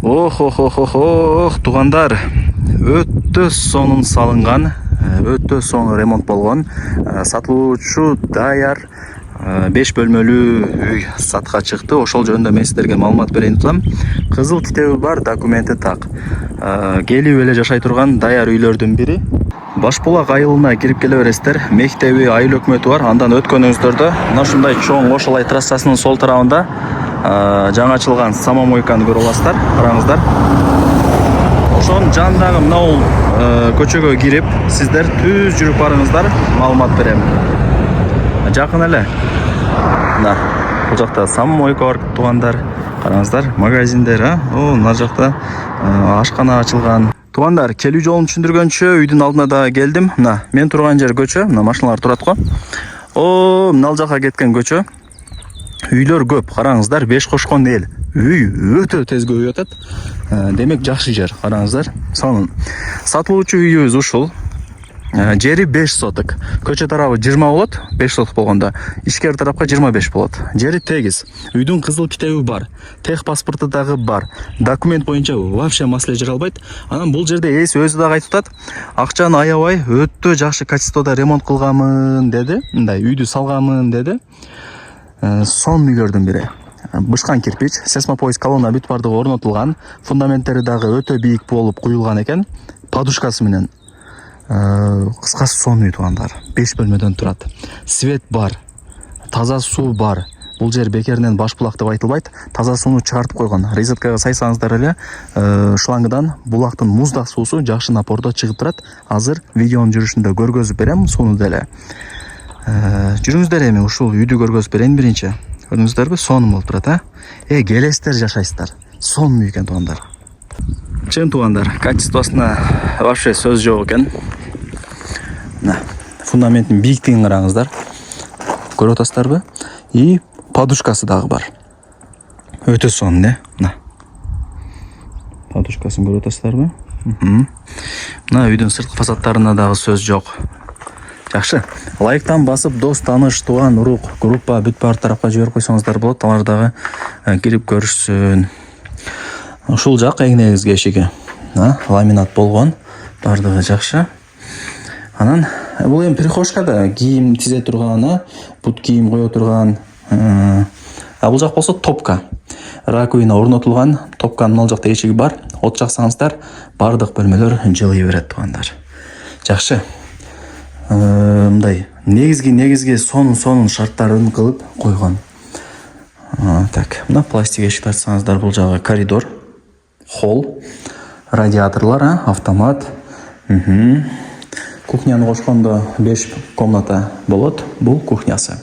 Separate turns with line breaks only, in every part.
Ох, туғандар, өтті сонун салынган, өтті соңы ремонт болгон, сатылуучу даяр 5 бөлмөлүү үй сатка чыкты. Ошол жөнүндө мен сиздерге маалымат берейин турам. Кызыл китеби бар, документи так. Келип эле жашай турган даяр үйлөрдүн бири. Башбулак айылына кирип келе бересиздер. Мектеби, айыл өкмөтү бар. Андан өткөнүңүздөрдө мына ушундай чоң Ошолай трассасынын сол тарабында жаңа ачылган самомойканы көрүп аласыздар. Караңыздар. Ошонун жанындагы мына көчөгө кирип, сиздер түз жүрүп барыңыздар, маалымат берем. Жакын эле. Мына бул жакта самомойка бар, туугандар. Караңыздар, магазиндер, мына жакта ашкана ачылган. Туугандар, келүү жолун түшүндүргөнчө үйдүн алдына да келдим. Мына мен турган жер көчө, мына машиналар турат го. Мына жака кеткен көчө. Үйлөр көп, караңыздар, 5 кошкон эл. Үй өтө тез көбөйүп атат. Демек жакшы жер, караңыздар. Сонун. Сатылуучу үйүбүз ушул. Жери 5 соток. Көчө тарабы 20 болот, 5 соток болгондо. Ичкери тарапка 25 болот. Жери тегиз. Үйдүн кызыл китеби бар. Тех паспорту дагы бар. Документ боюнча вообще маселе жаралбайт. Анан бул жерде ээси өзү дагы айтып атат. Акчаны аябай, өтө жакшы качестводо ремонт кылганмын деди. Мындай үйдү салганмын деди. Сон үйлөрдүн бири. Бышкан кирпич, сесмопоиз колонна бүт бардыгы орнотулган. Фундаменттери дагы өтө бийик болуп куюлган экен. Подушкасы менен. Кыскасы сон үй, туугандар. 5 бөлмөдөн турат. Свет бар. Таза суу бар. Бул жер бекеринен Башбулак деп айтылбайт. Таза сууну чыгартып койгон. Розеткага сайсаңыздар эле, шлангыдан булактын муздак суусу жакшы напордо чыгып турат. Азыр видеонун жүрүшүндө көргөзүп берем сууну деле. Жүрүңүздөр эми ушул үйдү көргөзүп берейин биринчи. Көрдүңүздөрбү? Сонун болуп турат, келесиздер, жашайсыздар. Сонун үй экен, туугандар. Чын, туугандар, качествосуна вообще сөз жок экен. Мына фундаменттин бийиктигин караңыздар. Көрүп атасыздарбы? И подушкасы дагы бар. Өтө сонун, мына. Подушкасын көрүп атасыздарбы? Мына үйдүн сырткы фасадтарына дагы сөз жок. Жакшы. Лайктан басып, дос, тааныш, тууган, урук, группа бүт бар тарапка жиберип койсоңуздар болот. Алар дагы кирип көрүшсүн. Ушул жак эң негизги эшиги. Ламинат болгон. Бардыгы жакшы. Анан бул эми прихожка да, кийим тизе турган, бут кийим кое турган. Бул жак болсо топка. Раковина орнотулган. Топканын ал жакта эшиги бар. От жаксаңыздар, бардык бөлмөлөр жылый берет, туугандар. Жакшы. Мындай негизги сонун шарттарын кылып койгон. Так, мына пластик эшик ачсаңыздар, бул жагы коридор, холл, радиаторлар, автомат. Кухняны кошкондо 5 комната болот. Бул кухнясы.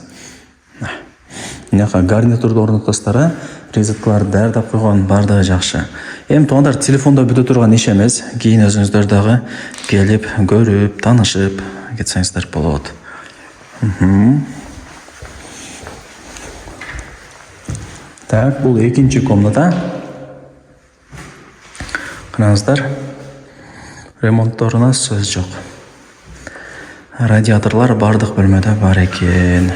Мынака гарнитурду орнотосуздар, розеткаларды даярдап койгон, бардыгы жакшы. Эми туугандар, телефондо бүтө турган иш эмес. Кийин өзүңүздөр дагы келип, көрүп, таанышып кетсеңиздер болот. Так, бул экинчи комната. Караңыздар, ремонтторуна сөз жок. Радиаторлар бардык бөлмөдө бар экен.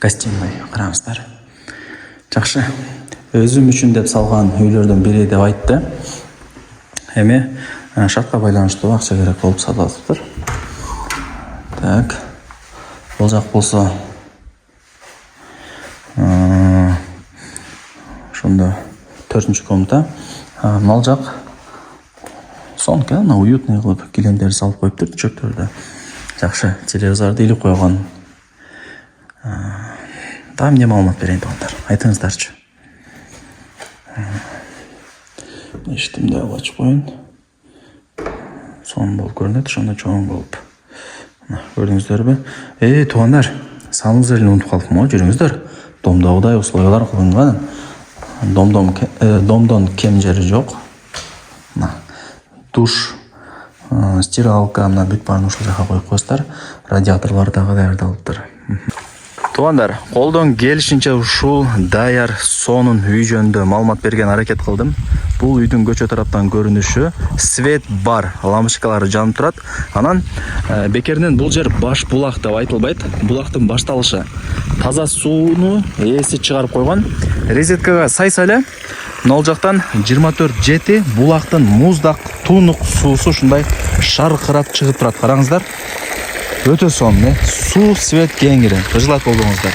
Гостиной, караңыздар. Жакшы. Өзүм үчүн деп салган үйлөрдөн бири деп айтты. Эми шартка байланыштуу акча керек болуп сатылып атыптыр. Так. Бул жак болсо ошондо 4-чү комната. Мал жак сонка, уютный кылып килемдерди салып коюптур, чөптөрдү. Жакшы, телевизорду илип койгон. Там эмне маалымат берейин, туугандар? Айтыңыздарчы. Эшитимди ачып коюн. Сонун болуп көрүнөт, ошондо чоң болуп. Мына көрдүңүздөрбү? Туугандар, салыңыз эле унутуп калдым, жүрүңүздөр. Домдогудай условиялар кылынган. Домдон кем жери жок. Мына душ, стиралка, мына бүт баарын ушул жака коюп коесуздар. Радиаторлор дагы даярдалыптыр. Туугандар, колдон келишинче ушул даяр сонун үй жөнүндө маалымат берген аракет кылдым. Бул үйдүн көчө тараптан көрүнүшү свет бар, лампочкалары жанып турат. Анан бекеринен бул жер баш булак деп айтылбайт. Булактын башталышы. Таза сууну ээси чыгарып койгон. Резеткага сайса эле мына жактан 24/7 булактын муздак, туунук суусу ушундай шаркырап чыгып турат. Караңыздар. Өтө сонун, суу, свет кеңири. Ыжылат болдуңуздар.